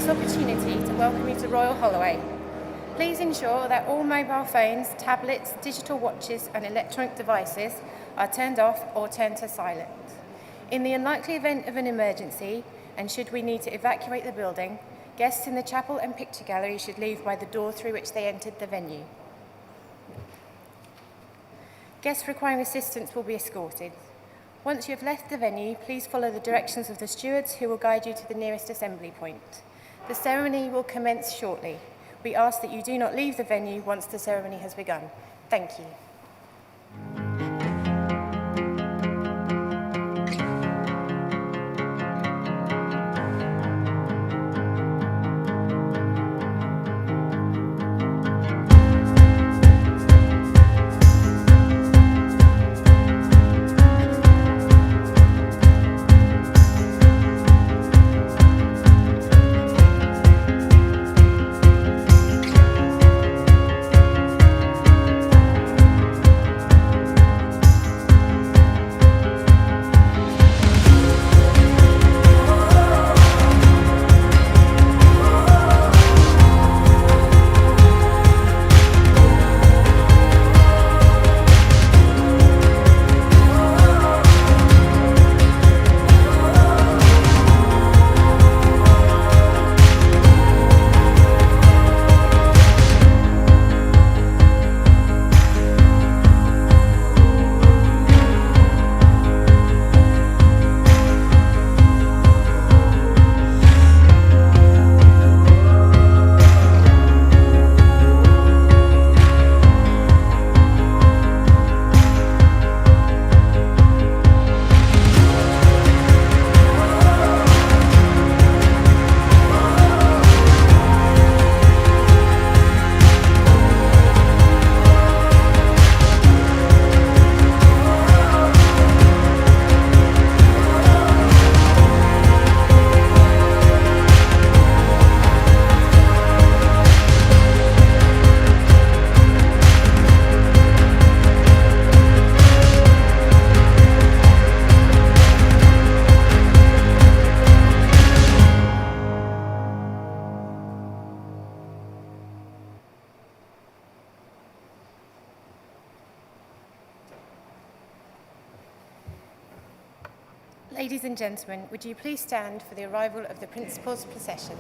this opportunity to welcome you to Royal Holloway. Please ensure that all mobile phones, tablets, digital watches and electronic devices are turned off or turned to silent. In the unlikely event of an emergency, and should we need to evacuate the building, guests in the chapel and picture gallery should leave by the door through which they entered the venue. Guests requiring assistance will be escorted. Once you have left the venue, please follow the directions of the stewards who will guide you to the nearest assembly point. The ceremony will commence shortly. We ask that you do not leave the venue once the ceremony has begun. Thank you. Ladies and gentlemen, would you please stand for the arrival of the Principal's procession?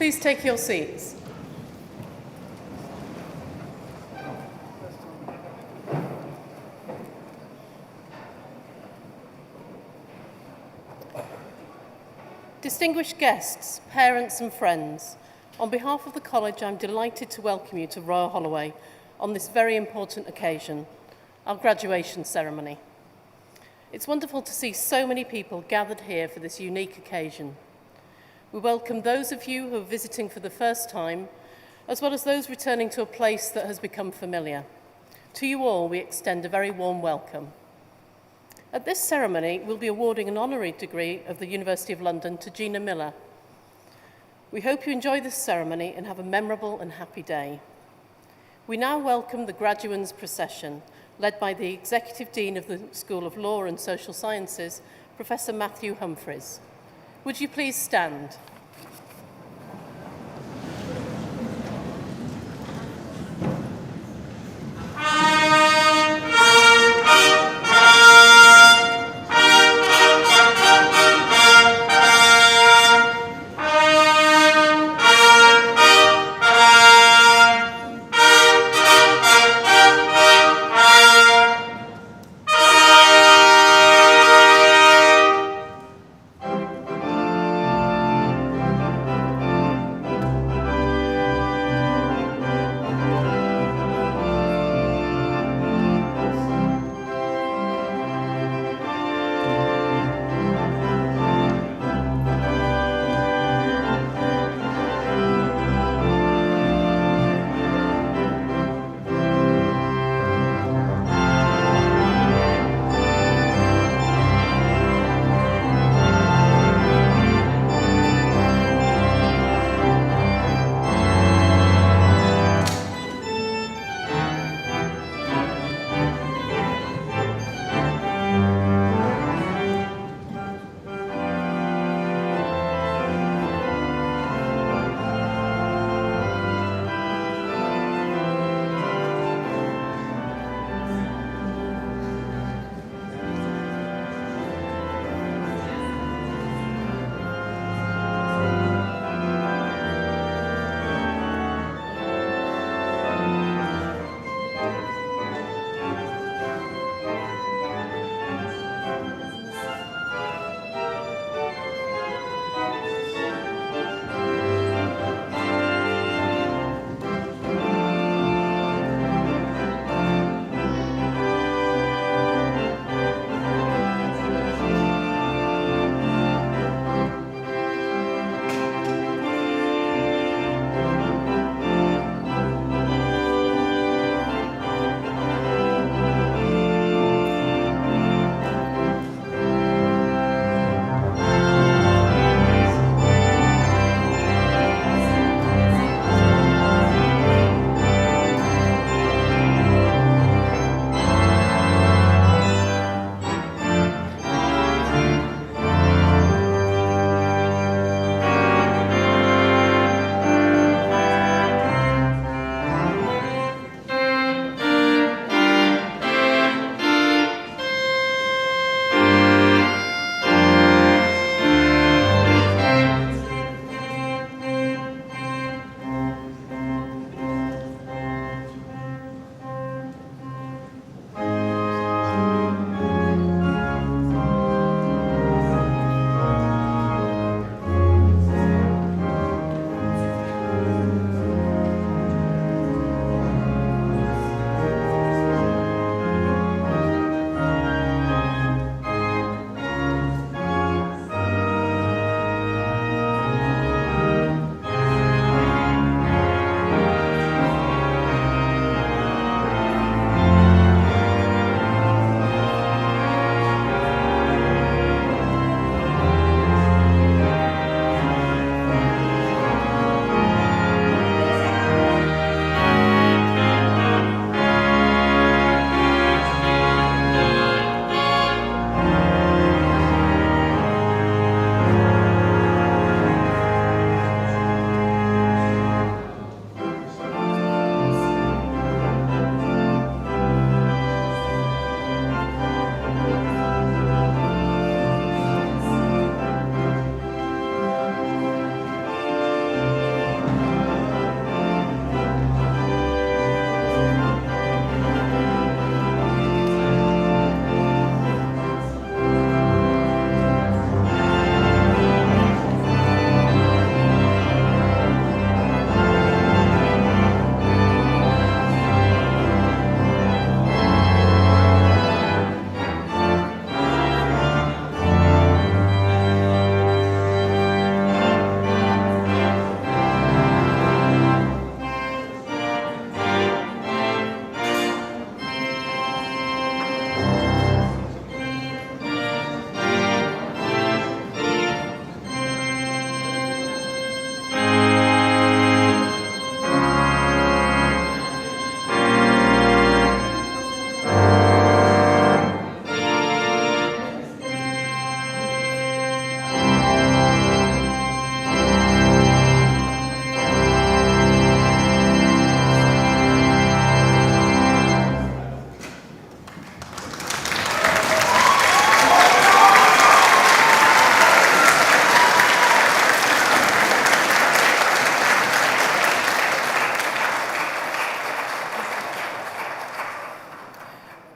Please take your seats. Distinguished guests, parents and friends, on behalf of the College, I'm delighted to welcome you to Royal Holloway on this very important occasion, our graduation ceremony. It's wonderful to see so many people gathered here for this unique occasion. We welcome those of you who are visiting for the first time, as well as those returning to a place that has become familiar. To you all, we extend a very warm welcome. At this ceremony, we'll be awarding an honorary degree of the University of London to Gina Miller. We hope you enjoy this ceremony and have a memorable and happy day. We now welcome the graduands procession, led by the Executive Dean of the School of Law and Social Sciences, Professor Matthew Humphreys. Would you please stand?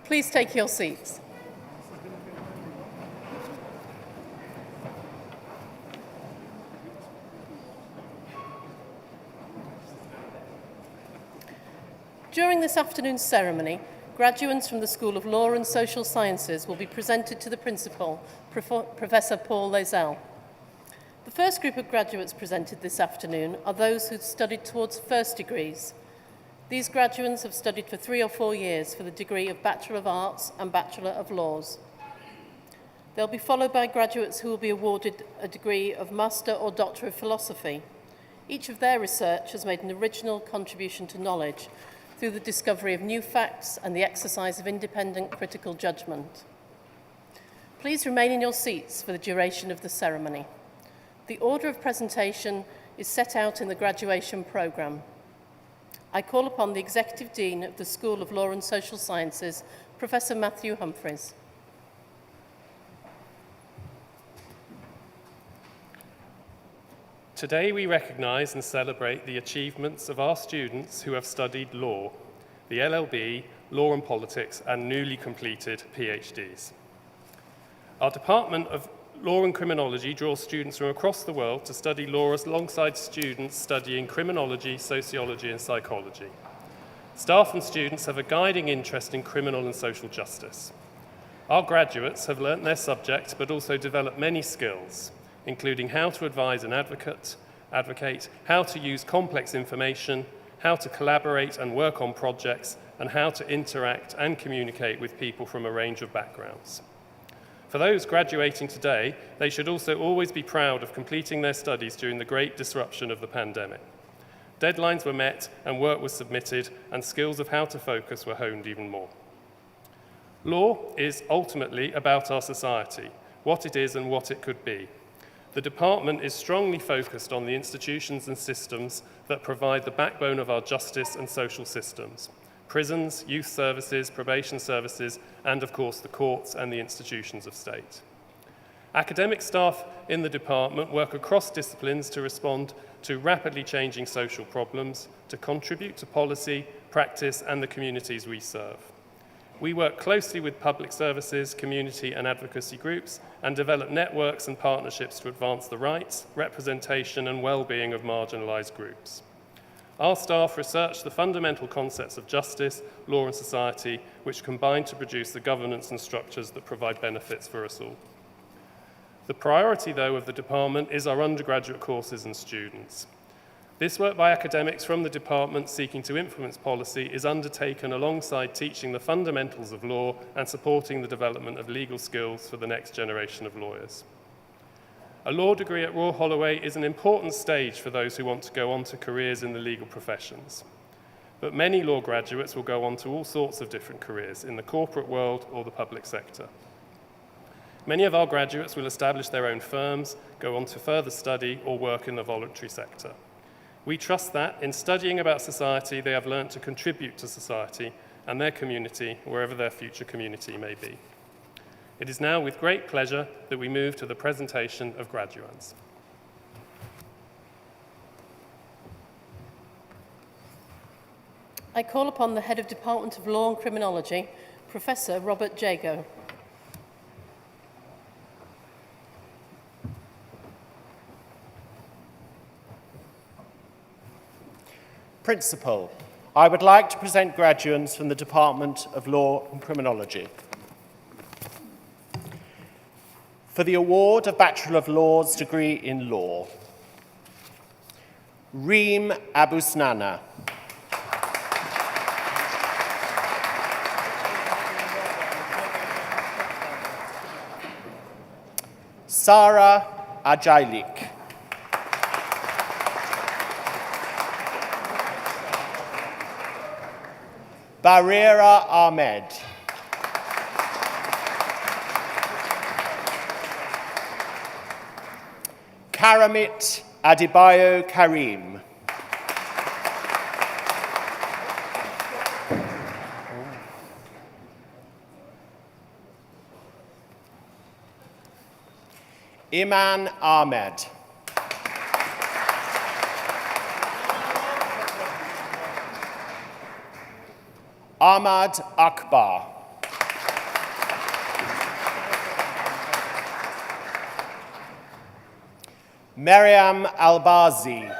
Please take your seats. During this afternoon's ceremony, graduates from the School of Law and Social Sciences will be presented to the Principal, Professor Paul Lazell. The first group of graduates presented this afternoon are those who studied towards first degrees. These graduates have studied for 3 or 4 years for the degree of Bachelor of Arts and Bachelor of Laws. They'll be followed by graduates who will be awarded a degree of Master or Doctor of Philosophy. Each of their research has made an original contribution to knowledge through the discovery of new facts and the exercise of independent critical judgment. Please remain in your seats for the duration of the ceremony. The order of presentation is set out in the graduation programme. I call upon the Executive Dean of the School of Law and Social Sciences, Professor Matthew Humphreys. Today we recognise and celebrate the achievements of our students who have studied law, the LLB, law and politics, and newly completed PhDs. Our Department of Law and Criminology draws students from across the world to study law alongside students studying criminology, sociology, and psychology. Staff and students have a guiding interest in criminal and social justice. Our graduates have learnt their subject but also developed many skills, including how to advise and advocate, how to use complex information, how to collaborate and work on projects, and how to interact and communicate with people from a range of backgrounds. For those graduating today, they should also always be proud of completing their studies during the great disruption of the pandemic. Deadlines were met and work was submitted, and skills of how to focus were honed even more. Law is ultimately about our society, what it is and what it could be. The department is strongly focused on the institutions and systems that provide the backbone of our justice and social systems: prisons, youth services, probation services, and of course the courts and the institutions of state. Academic staff in the department work across disciplines to respond to rapidly changing social problems, to contribute to policy, practice, and the communities we serve. We work closely with public services, community and advocacy groups, and develop networks and partnerships to advance the rights, representation and well-being of marginalised groups. Our staff research the fundamental concepts of justice, law and society, which combine to produce the governance and structures that provide benefits for us all. The priority, though, of the department is our undergraduate courses and students. This work by academics from the department seeking to influence policy is undertaken alongside teaching the fundamentals of law and supporting the development of legal skills for the next generation of lawyers. A law degree at Royal Holloway is an important stage for those who want to go on to careers in the legal professions. But many law graduates will go on to all sorts of different careers in the corporate world or the public sector. Many of our graduates will establish their own firms, go on to further study, or work in the voluntary sector. We trust that, in studying about society, they have learnt to contribute to society and their community, wherever their future community may be. It is now with great pleasure that we move to the presentation of graduands. I call upon the Head of Department of Law and Criminology, Professor Robert Jago. Principal, I would like to present graduates from the Department of Law and Criminology. For the award of Bachelor of Laws degree in Law, Reem Abusnana. Sarah Ajailik. Barira Ahmed. Karamit Adebayo Karim. Iman Ahmed. Ahmad Akbar. Meriam Albazi.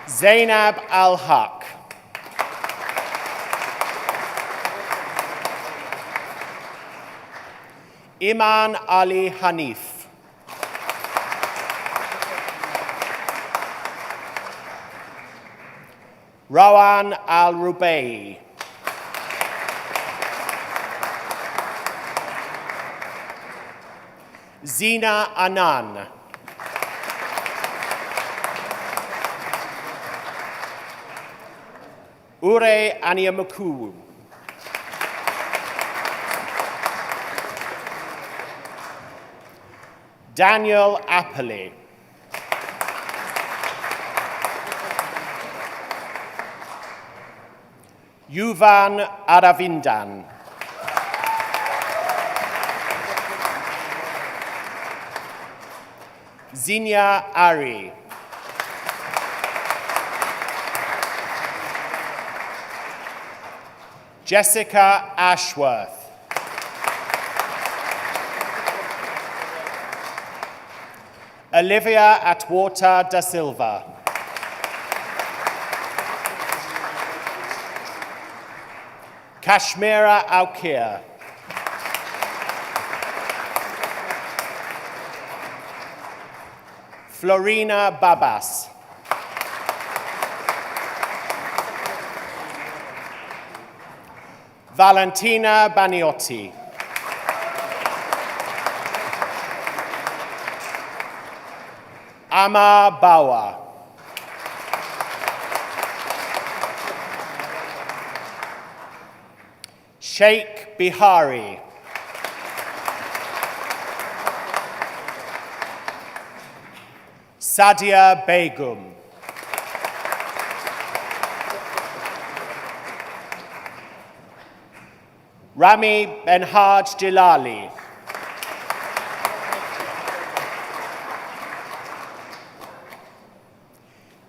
Zainab Al-Haq. Iman Ali Hanif. Rawan Al-Rubai. Zina Anan. Ure Aniamuku. Daniel Apperley. Yuvan Aravindan. Zinia Ari. Jessica Ashworth. Olivia Atwater da Silva. Kashmira Aukir. Florina Babas. Valentina Baniotti. Amma Bawa. Sheikh Bihari. Sadia Begum. Rami Benhaj Jilali.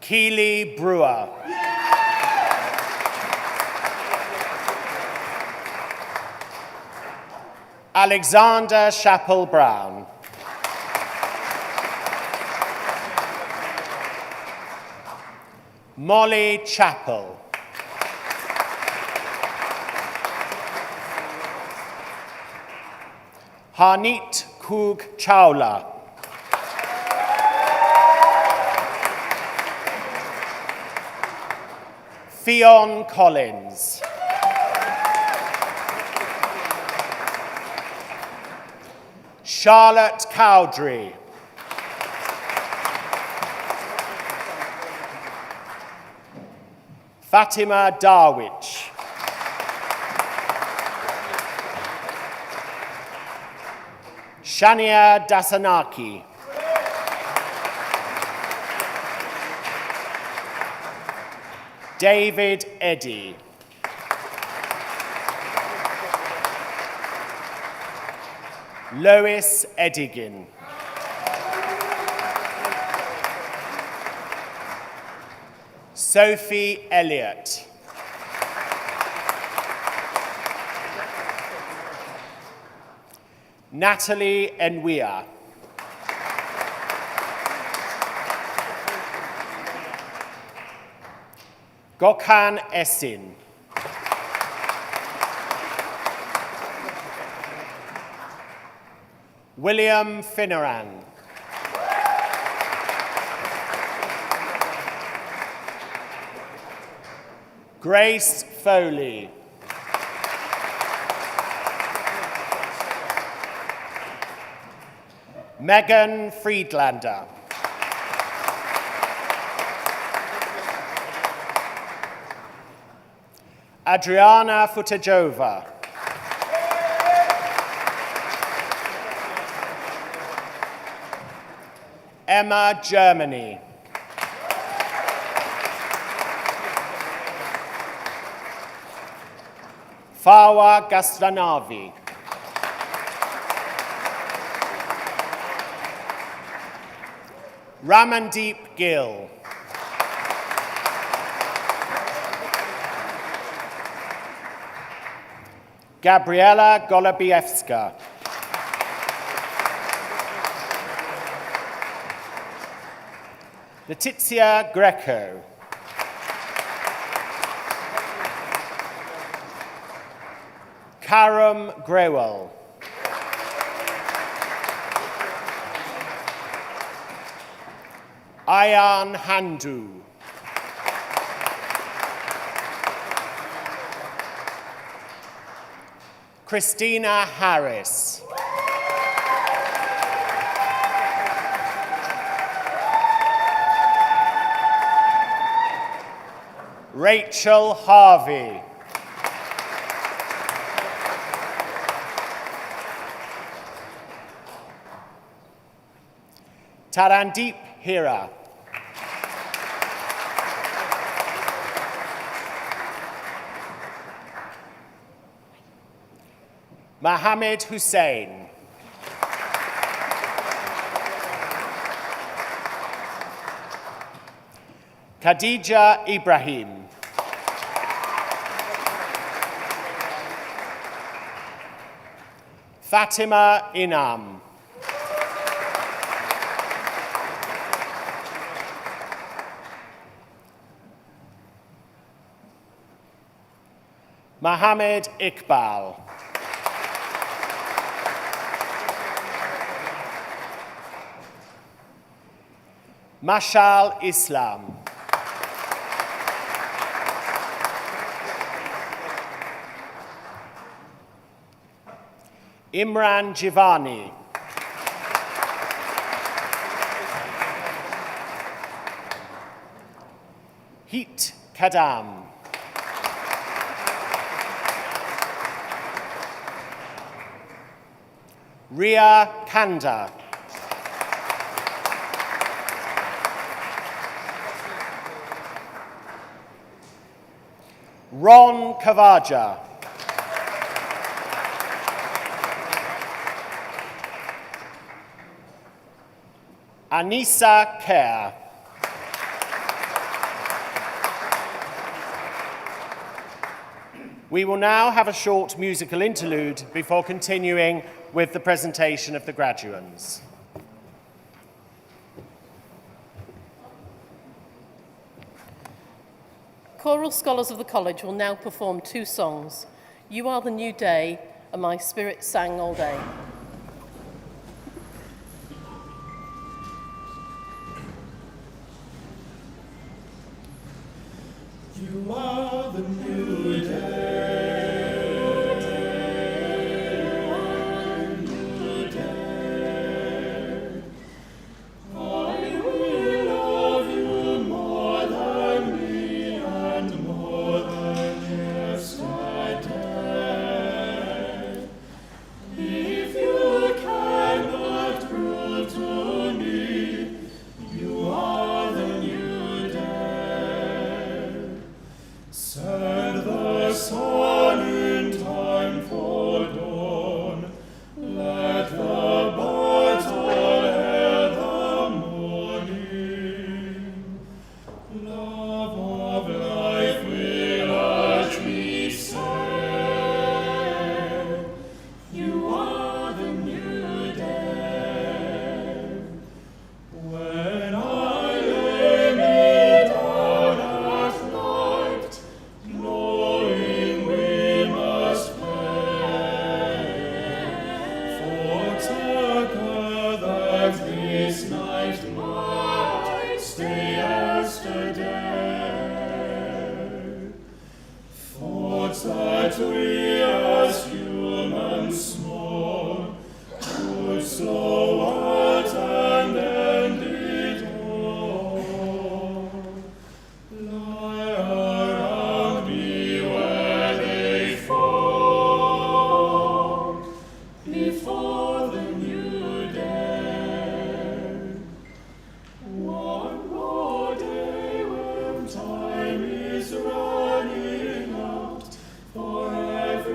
Keely Brewer. Alexander Chappell Brown. Molly Chappell. Harneet Koog Chawla. Fionn Collins. Charlotte Cowdrey. Fatima Darwich. Shania Dasanaki. David Eddy. Lois Eddigan. Sophie Elliott. Natalie Enwia. Gokhan Essin. William Finneran. Grace Foley. Megan Friedlander. Adriana Futajova. Emma Germany. Fawa Gastranavi. Ramandeep Gill. Gabriela Golubiewska. Letizia Greco. Karam Grewal. Ayan Handu. Christina Harris. Rachel Harvey. Tarandeep Hira. Mohammed Hussein. Khadija Ibrahim. Fatima Inam. Mohammed Iqbal. Mashal Islam. Imran Jivani. Heat Kadam. Ria Kanda. Ron Kavaja. Anissa Kerr. We will now have a short musical interlude before continuing with the presentation of the graduands. Choral scholars of the college will now perform two songs, You Are the New Day and My Spirit Sang All Day. You are the new day. Time is running out for every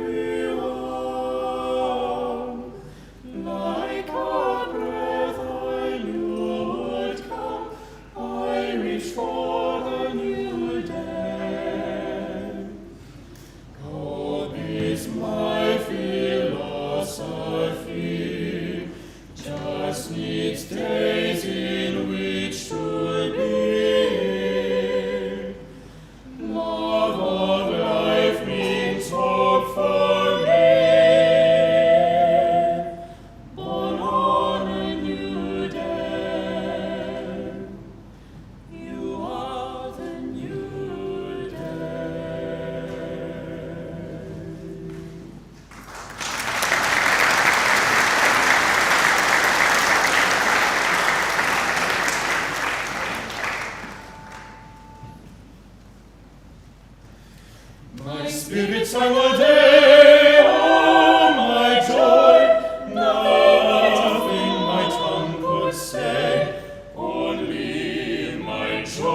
spirits I will day, oh my joy, nothing my tongue could say, only my joy.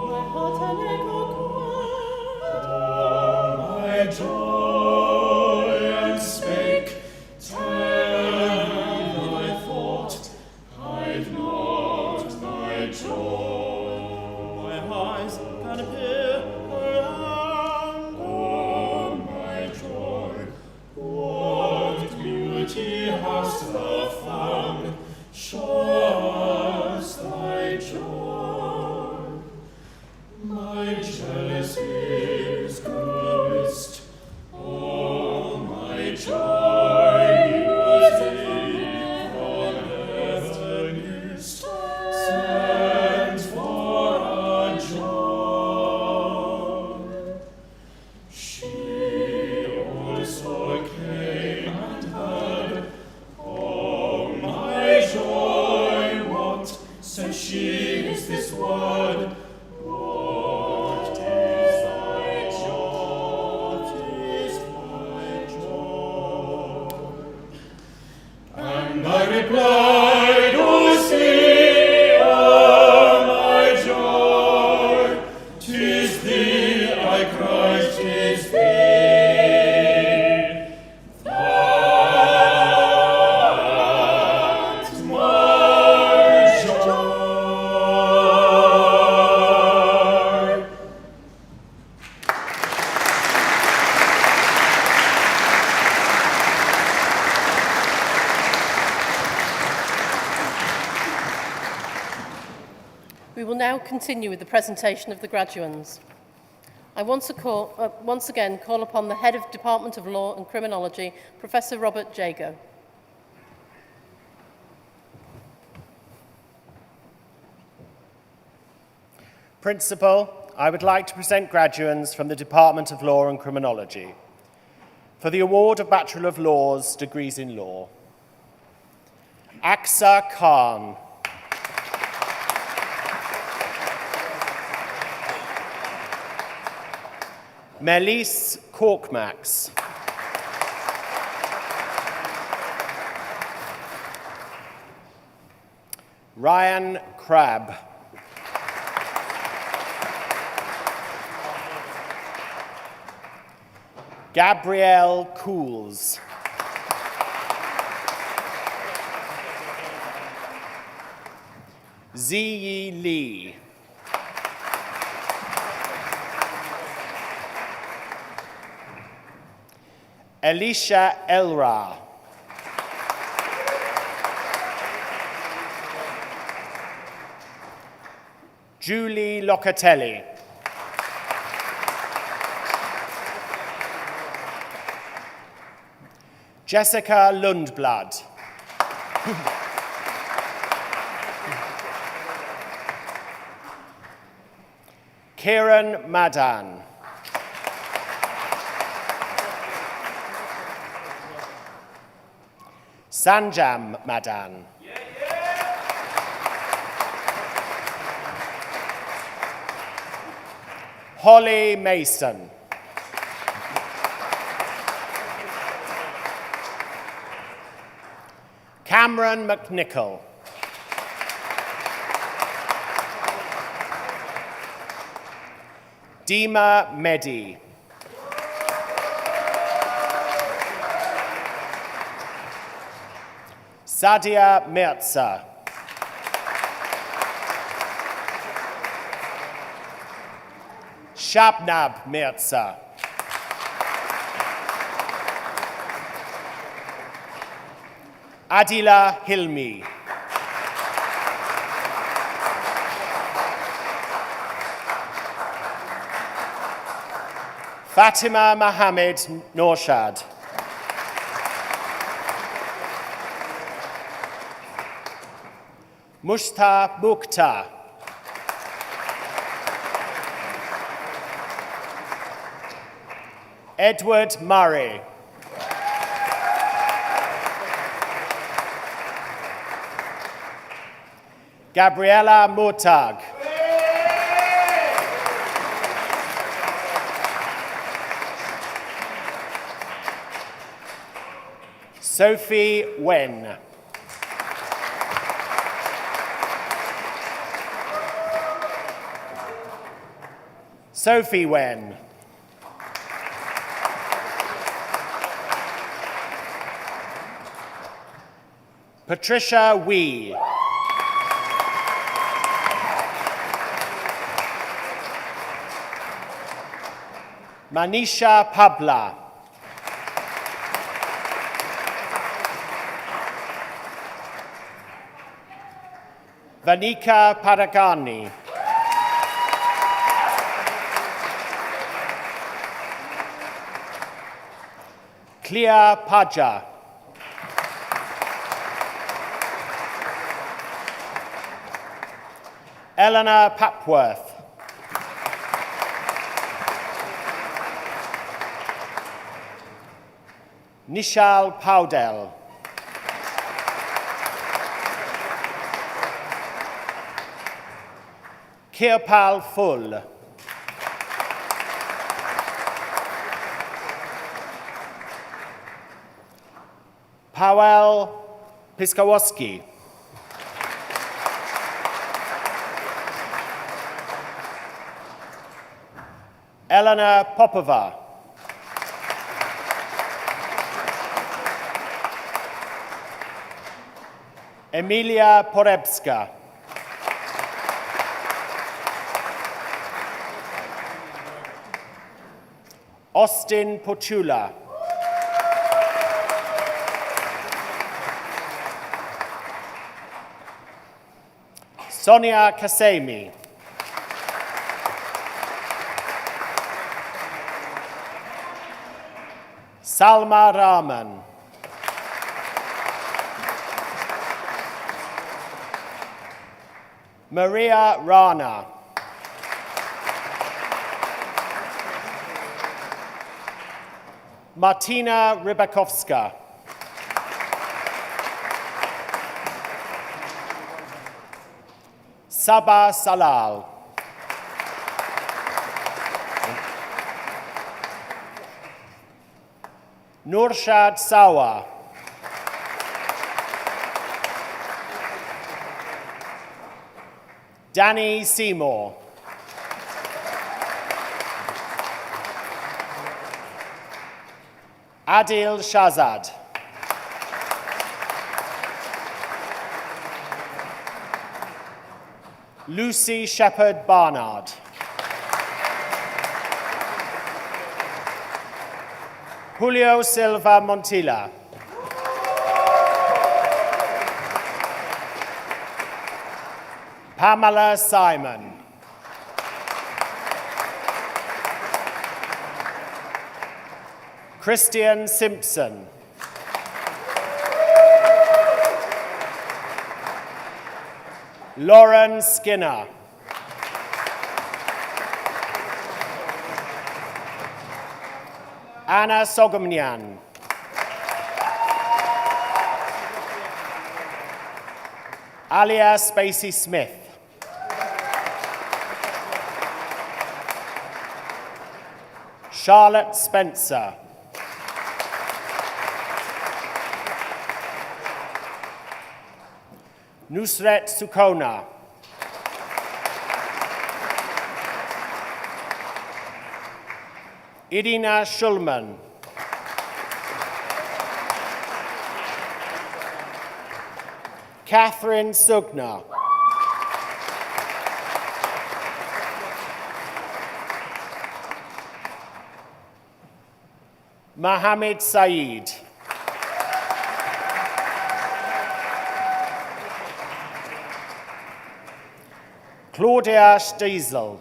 My heart an echo Oh my joy, and spake, tell thy thought, hide not thy joy. my eyes can appear around. Oh my joy, what beauty hast thou found? Show us thy joy. My jealousies growest, oh my joy, music from heaven is sent for our joy. She also came and heard, oh my joy, what, said she, is this word? What is thy joy? What is thy joy? And I replied, oh see, oh my joy, 'tis thee, I cried, 'tis thee. That's my joy. We will now continue with the presentation of the graduands. I once again call upon the Head of Department of Law and Criminology, Professor Robert Jago. Principal, I would like to present graduands from the Department of Law and Criminology for the award of Bachelor of Laws degrees in Law. Aksa Khan. Melis Korkmax. Ryan Crabb. Gabrielle Cools. Ziyi Lee. Alicia Elra. Julie Locatelli. Jessica Lundblad. Kieran Madan. Sanjam Madan. Holly Mason. Cameron McNichol. Dima Mehdi. Sadia Mirza. Shabnab Mirza. Adila Hilmi. Fatima Mohammed Norshad. Mushta Mukhtar. Edward Murray. Gabriella Murtag. Sophie Wen. Sophie Wen. Patricia Wee. Manisha Pabla. Vanika Padagani. Clea Paja. Eleanor Papworth. Nishal Powdell. Kirpal Full. Powell Piskawoski. Elena Popova. Emilia Porebska. Austin Pochula. Sonia Kasemi. Salma Rahman. Maria Rana. Martina Rybakovska. Sabah Salal. Nurshad Sawa. Danny Seymour. Adil Shahzad. Lucy Shepherd Barnard. Julio Silva Montilla. Pamela Simon. Christian Simpson. Lauren Skinner. Anna Sogomnian. Alia Spacey Smith. Charlotte Spencer. Nusret Sukona. Irina Schulman. Catherine Sugna. Mohammed Saeed. Claudia Stiesel.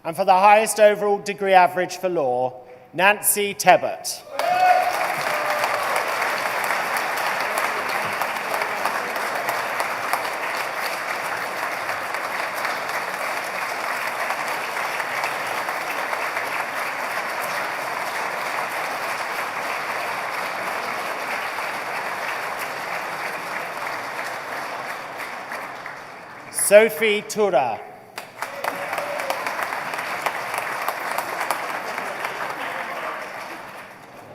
And for the highest overall degree average for law, Nancy Tebbett. Sophie Tura.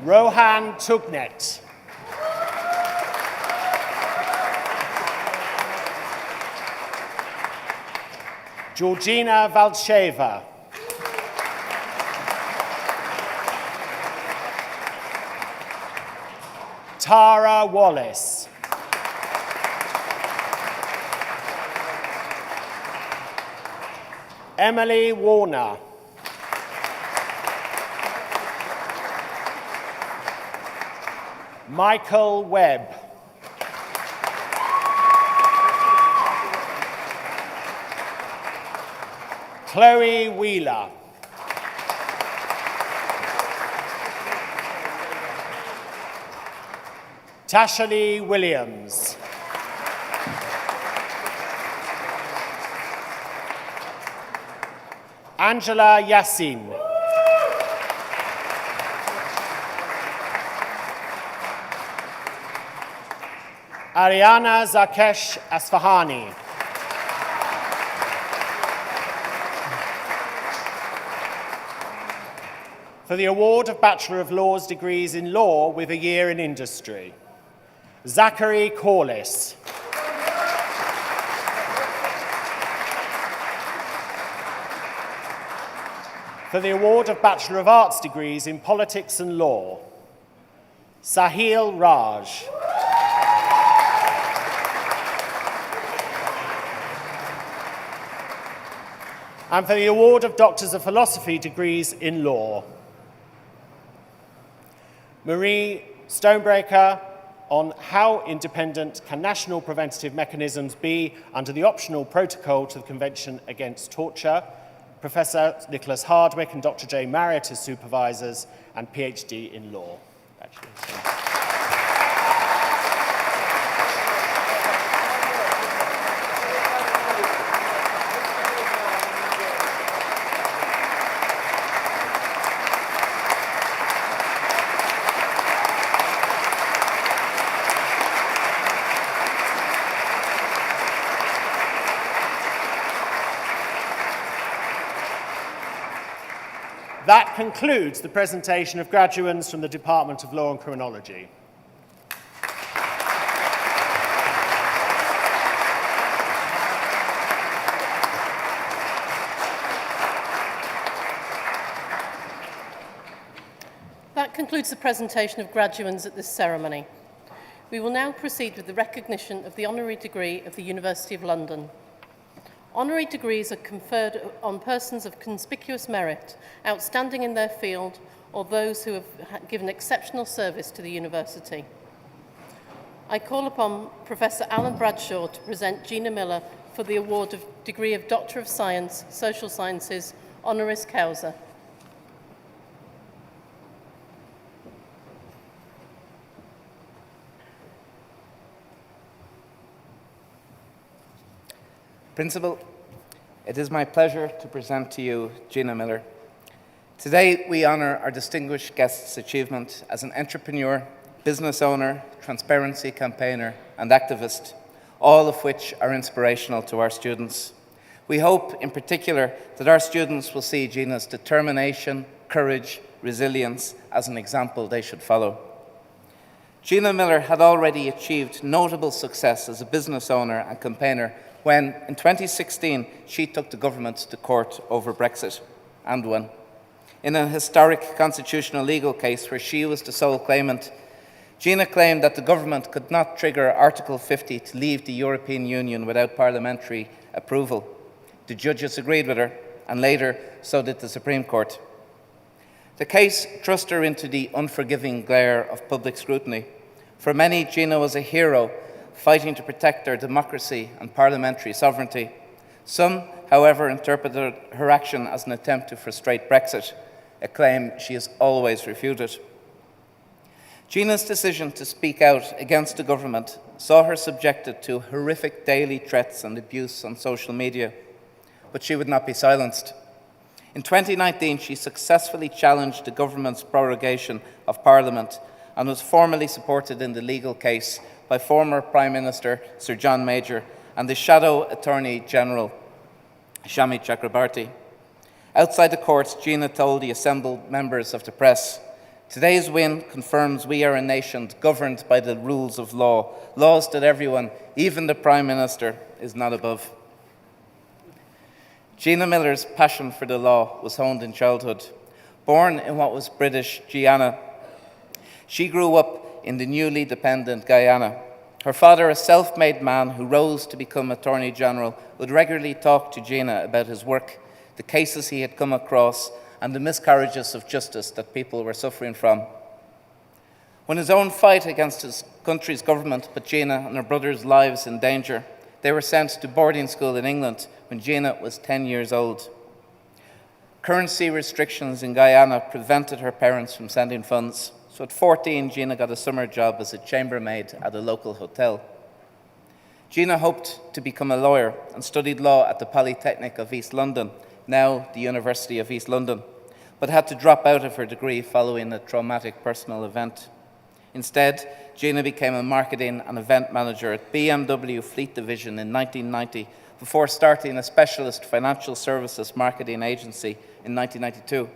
Rohan Tugnet. Georgina Valsheva. Tara Wallace. Emily Warner. Michael Webb. Chloe Wheeler. Tashalee Williams. Angela Yassin. Ariana Zakesh Asfahani. For the award of Bachelor of Laws degrees in Law with a year in industry, Zachary Corliss. For the award of Bachelor of Arts degrees in Politics and Law, Sahil Raj. And for the award of Doctors of Philosophy degrees in Law, Marie Stonebreaker on how independent can national preventative mechanisms be under the optional protocol to the Convention Against Torture, Professor Nicholas Hardwick and Dr. Jay Marriott as supervisors, and PhD in law. That concludes the presentation of graduands from the Department of Law and Criminology. That concludes the presentation of graduands at this ceremony. We will now proceed with the recognition of the honorary degree of the University of London. Honorary degrees are conferred on persons of conspicuous merit, outstanding in their field, or those who have given exceptional service to the university. I call upon Professor Alan Bradshaw to present Gina Miller for the award of degree of Doctor of Science, Social Sciences, honoris causa. Principal, it is my pleasure to present to you Gina Miller. Today, we honour our distinguished guest's achievement as an entrepreneur, business owner, transparency campaigner, and activist, all of which are inspirational to our students. We hope, in particular, that our students will see Gina's determination, courage, resilience as an example they should follow. Gina Miller had already achieved notable success as a business owner and campaigner when, in 2016, she took the government to court over Brexit, and won. In a historic constitutional legal case where she was the sole claimant, Gina claimed that the government could not trigger Article 50 to leave the European Union without parliamentary approval. The judges agreed with her, and later, so did the Supreme Court. The case thrust her into the unforgiving glare of public scrutiny. For many, Gina was a hero, fighting to protect their democracy and parliamentary sovereignty. Some, however, interpreted her action as an attempt to frustrate Brexit, a claim she has always refuted. Gina's decision to speak out against the government saw her subjected to horrific daily threats and abuse on social media, but she would not be silenced. In 2019, she successfully challenged the government's prorogation of Parliament and was formally supported in the legal case by former Prime Minister Sir John Major and the Shadow Attorney General Shami Chakrabarti. Outside the courts, Gina told the assembled members of the press, Today's win confirms we are a nation governed by the rules of law, laws that everyone, even the Prime Minister, is not above. Gina Miller's passion for the law was honed in childhood. Born in what was British Guyana, she grew up in the newly dependent Guyana. Her father, a self-made man who rose to become Attorney General, would regularly talk to Gina about his work, the cases he had come across, and the miscarriages of justice that people were suffering from. When his own fight against his country's government put Gina and her brother's lives in danger, they were sent to boarding school in England when Gina was 10 years old. Currency restrictions in Guyana prevented her parents from sending funds, so at 14, Gina got a summer job as a chambermaid at a local hotel. Gina hoped to become a lawyer and studied law at the Polytechnic of East London, now the University of East London, but had to drop out of her degree following a traumatic personal event. Instead, Gina became a marketing and event manager at BMW Fleet Division in 1990, before starting a specialist financial services marketing agency in 1992.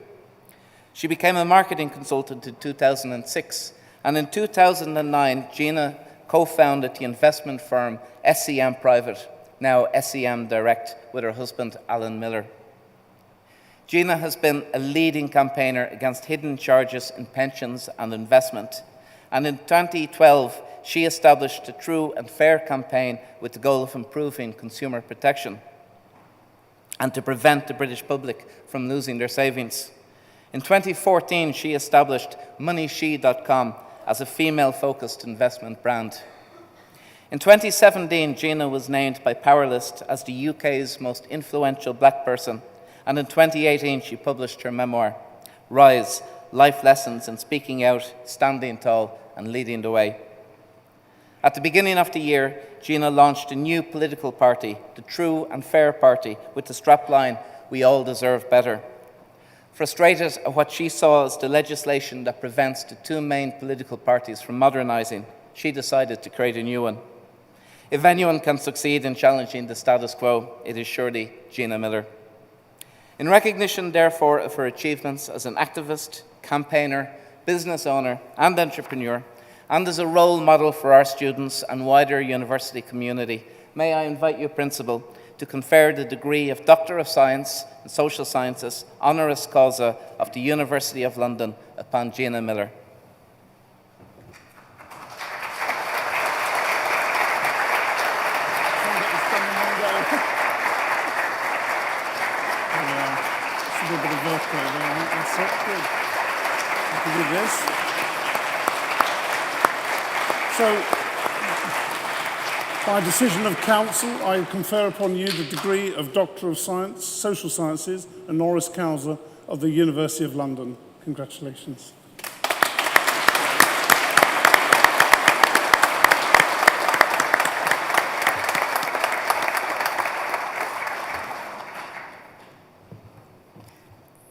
She became a marketing consultant in 2006, and in 2009, Gina co-founded the investment firm SEM Private, now SEM Direct, with her husband, Alan Miller. Gina has been a leading campaigner against hidden charges in pensions and investment, and in 2012, she established a true and fair campaign with the goal of improving consumer protection and to prevent the British public from losing their savings. In 2014, she established MoneyShe.com as a female-focused investment brand. In 2017, Gina was named by Powerlist as the UK's most influential black person, and in 2018, she published her memoir, Rise, Life Lessons in Speaking Out, Standing Tall, and Leading the Way. At the beginning of the year, Gina launched a new political party, the True and Fair Party, with the strapline, "We all deserve better." Frustrated at what she saw as the legislation that prevents the two main political parties from modernising, she decided to create a new one. If anyone can succeed in challenging the status quo, it is surely Gina Miller. In recognition, therefore, of her achievements as an activist, campaigner, business owner, and entrepreneur, and as a role model for our students and wider university community, may I invite you, Principal, to confer the degree of Doctor of Science in Social Sciences, honoris causa of the University of London upon Gina Miller. A bit of Velcro there, I think that's it. Good. Happy with this. So, by decision of Council, I confer upon you the degree of Doctor of Science, Social Sciences, honoris causa of the University of London. Congratulations.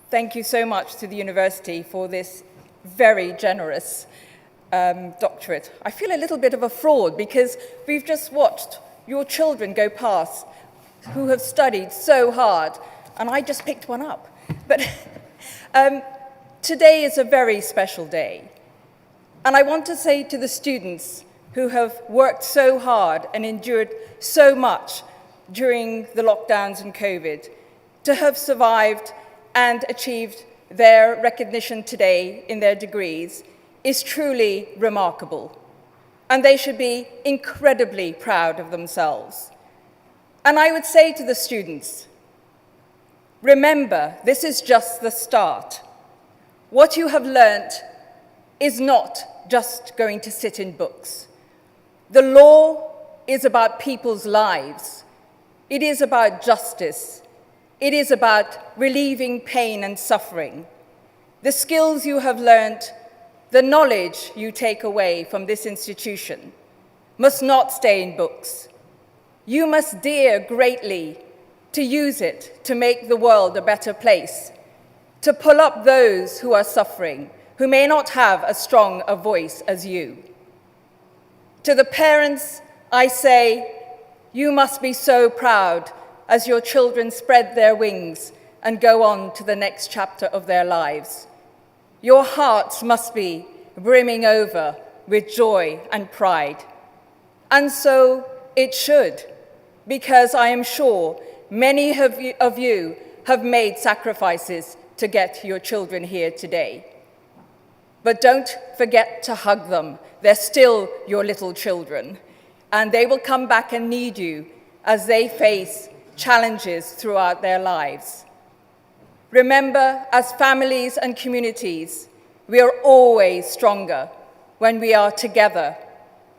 Thank you so much to the university for this very generous doctorate. I feel a little bit of a fraud because we've just watched your children go past who have studied so hard, and I just picked one up. But today is a very special day. And I want to say to the students who have worked so hard and endured so much during the lockdowns and COVID, to have survived and achieved their recognition today in their degrees is truly remarkable. And they should be incredibly proud of themselves. And I would say to the students, remember, this is just the start. What you have learnt is not just going to sit in books. The law is about people's lives. It is about justice. It is about relieving pain and suffering. The skills you have learnt, the knowledge you take away from this institution must not stay in books. You must dare greatly to use it to make the world a better place, to pull up those who are suffering, who may not have as strong a voice as you. To the parents, I say, you must be so proud as your children spread their wings and go on to the next chapter of their lives. Your hearts must be brimming over with joy and pride. And so it should, because I am sure many of you have made sacrifices to get your children here today. But don't forget to hug them. They're still your little children, and they will come back and need you as they face challenges throughout their lives. Remember, as families and communities, we are always stronger when we are together,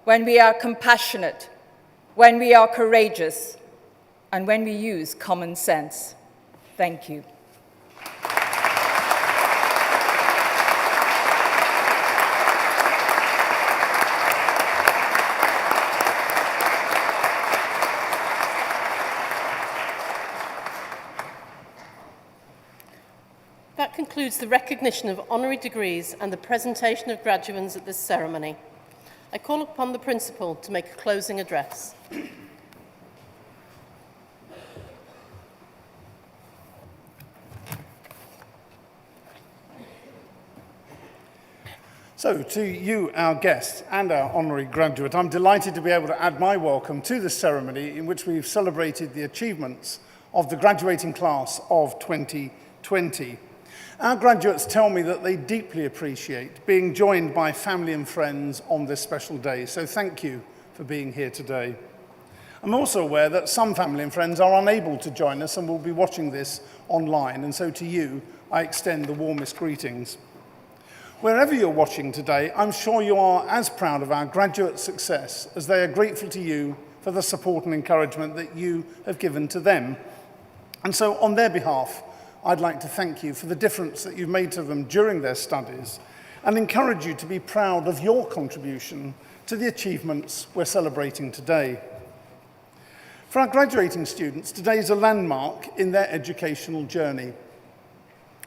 when we are compassionate, when we are courageous, and when we use common sense. Thank you. That concludes the recognition of honorary degrees and the presentation of graduands at this ceremony. I call upon the Principal to make a closing address. So, to you, our guests, and our honorary graduate, I'm delighted to be able to add my welcome to this ceremony in which we've celebrated the achievements of the graduating class of 2020. Our graduates tell me that they deeply appreciate being joined by family and friends on this special day, so thank you for being here today. I'm also aware that some family and friends are unable to join us and will be watching this online, and so to you, I extend the warmest greetings. Wherever you're watching today, I'm sure you are as proud of our graduates' success as they are grateful to you for the support and encouragement that you have given to them. And so on their behalf, I'd like to thank you for the difference that you've made to them during their studies and encourage you to be proud of your contribution to the achievements we're celebrating today. For our graduating students, today is a landmark in their educational journey.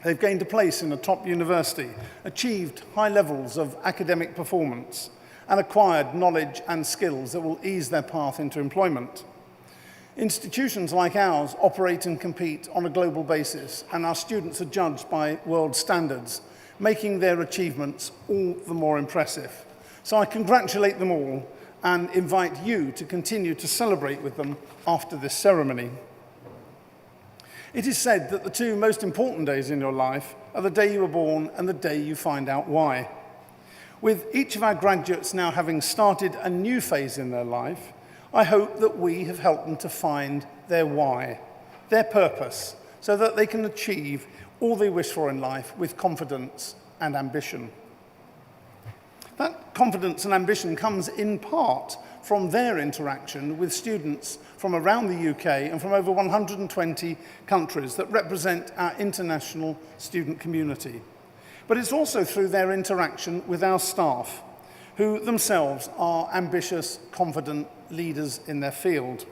They've gained a place in a top university, achieved high levels of academic performance, and acquired knowledge and skills that will ease their path into employment. Institutions like ours operate and compete on a global basis, and our students are judged by world standards, making their achievements all the more impressive. So I congratulate them all and invite you to continue to celebrate with them after this ceremony. It is said that the two most important days in your life are the day you were born and the day you find out why. With each of our graduates now having started a new phase in their life, I hope that we have helped them to find their why, their purpose, so that they can achieve all they wish for in life with confidence and ambition. That confidence and ambition comes in part from their interaction with students from around the UK and from over 120 countries that represent our international student community. But it's also through their interaction with our staff, who themselves are ambitious, confident leaders in their field.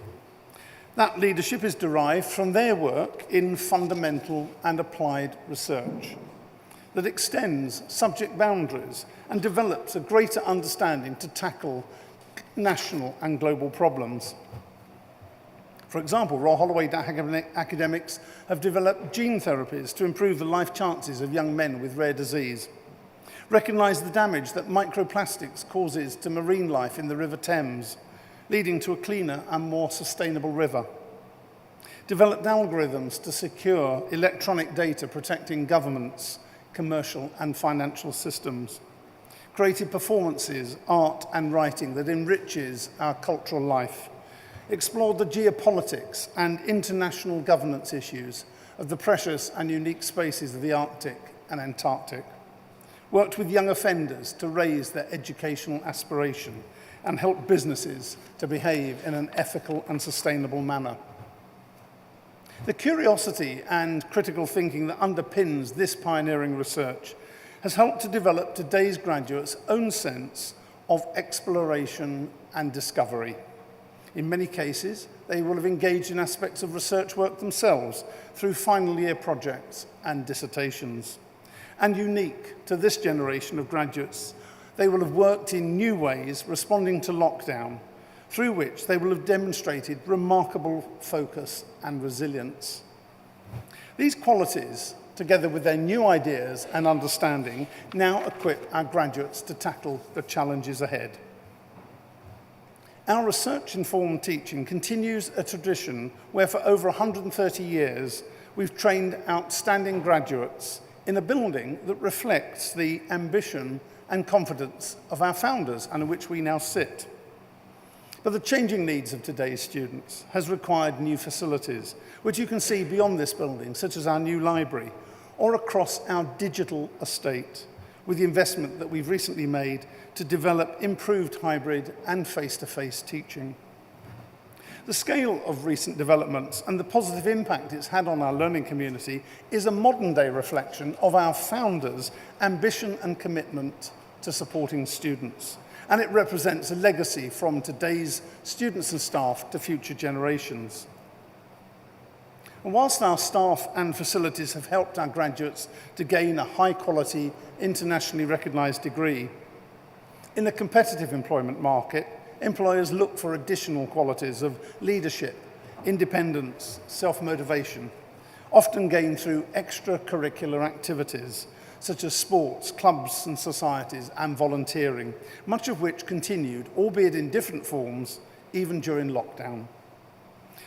That leadership is derived from their work in fundamental and applied research that extends subject boundaries and develops a greater understanding to tackle national and global problems. For example, Royal Holloway academics have developed gene therapies to improve the life chances of young men with rare disease, recognise the damage that microplastics causes to marine life in the River Thames, leading to a cleaner and more sustainable river, developed algorithms to secure electronic data protecting governments, commercial and financial systems, created performances, art and writing that enriches our cultural life, explored the geopolitics and international governance issues of the precious and unique spaces of the Arctic and Antarctic, worked with young offenders to raise their educational aspiration and help businesses to behave in an ethical and sustainable manner. The curiosity and critical thinking that underpins this pioneering research has helped to develop today's graduates' own sense of exploration and discovery. In many cases, they will have engaged in aspects of research work themselves through final year projects and dissertations. And unique to this generation of graduates, they will have worked in new ways responding to lockdown, through which they will have demonstrated remarkable focus and resilience. These qualities together with their new ideas and understanding, now equip our graduates to tackle the challenges ahead. Our research-informed teaching continues a tradition where for over 130 years we've trained outstanding graduates in a building that reflects the ambition and confidence of our founders and in which we now sit. But the changing needs of today's students has required new facilities, which you can see beyond this building, such as our new library, or across our digital estate, with the investment that we've recently made to develop improved hybrid and face-to-face teaching. The scale of recent developments and the positive impact it's had on our learning community is a modern-day reflection of our founders' ambition and commitment to supporting students. And it represents a legacy from today's students and staff to future generations. And whilst our staff and facilities have helped our graduates to gain a high-quality, internationally recognised degree, in the competitive employment market, employers look for additional qualities of leadership, independence, self-motivation, often gained through extracurricular activities such as sports, clubs and societies, and volunteering, much of which continued, albeit in different forms, even during lockdown.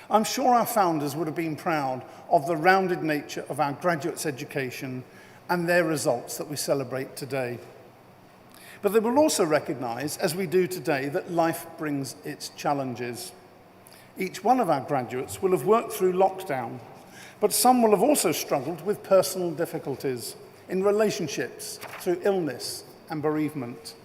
I'm sure our founders would have been proud of the rounded nature of our graduates' education and their results that we celebrate today. But they will also recognise, as we do today, that life brings its challenges. Each one of our graduates will have worked through lockdown, but some will have also struggled with personal difficulties in relationships, through illness and bereavement.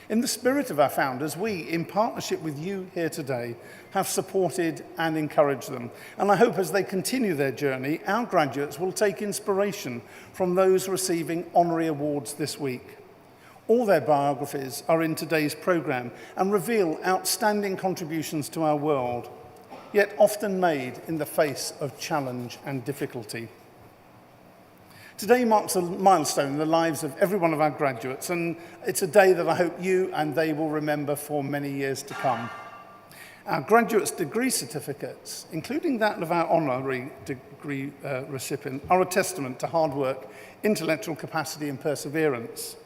In the spirit of our founders, we, in partnership with you here today, have supported and encouraged them. And I hope as they continue their journey, our graduates will take inspiration from those receiving honorary awards this week. All their biographies are in today's programme and reveal outstanding contributions to our world, yet often made in the face of challenge and difficulty. Today marks a milestone in the lives of every one of our graduates, and it's a day that I hope you and they will remember for many years to come. Our graduates' degree certificates, including that of our honorary degree recipient, are a testament to hard work, intellectual capacity and perseverance.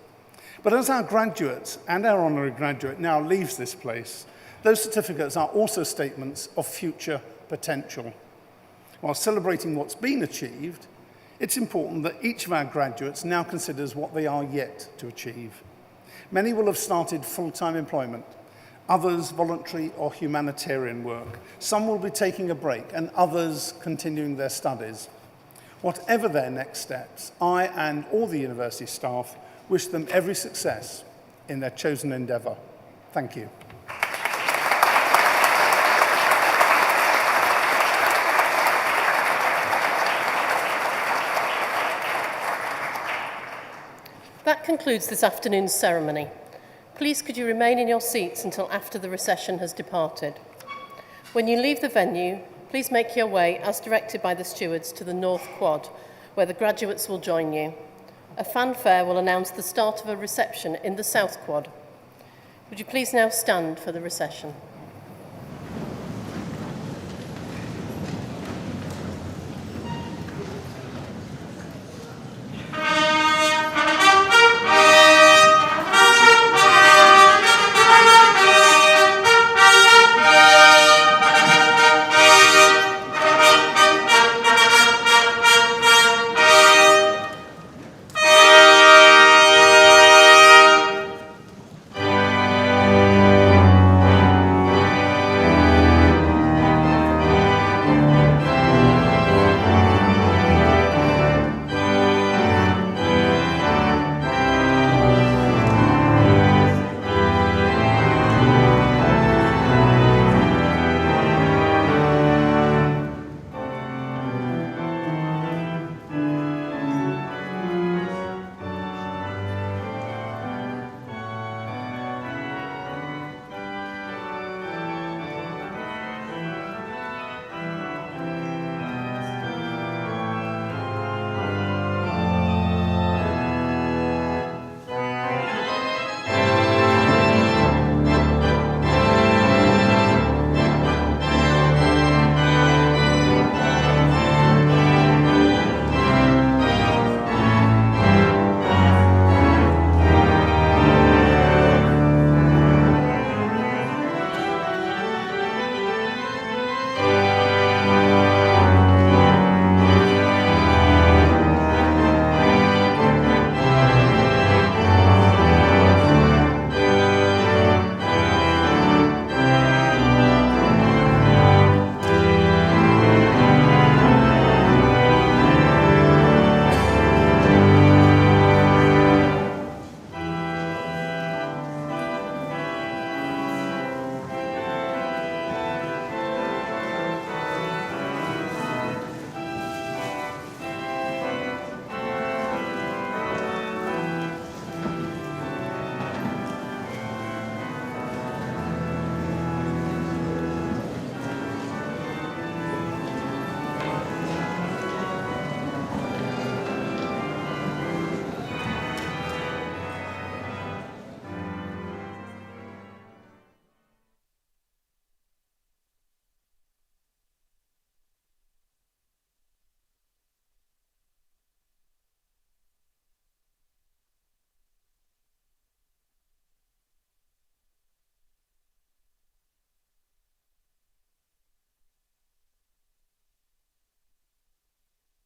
But as our graduates and our honorary graduate now leaves this place, those certificates are also statements of future potential. While celebrating what's been achieved, it's important that each of our graduates now considers what they are yet to achieve. Many will have started full-time employment, others voluntary or humanitarian work. Some will be taking a break and others continuing their studies. Whatever their next steps, I and all the university staff wish them every success in their chosen endeavour. Thank you. That concludes this afternoon's ceremony. Please could you remain in your seats until after the recession has departed. When you leave the venue, please make your way, as directed by the stewards, to the North Quad, where the graduates will join you. A fanfare will announce the start of a reception in the South Quad. Would you please now stand for the recession?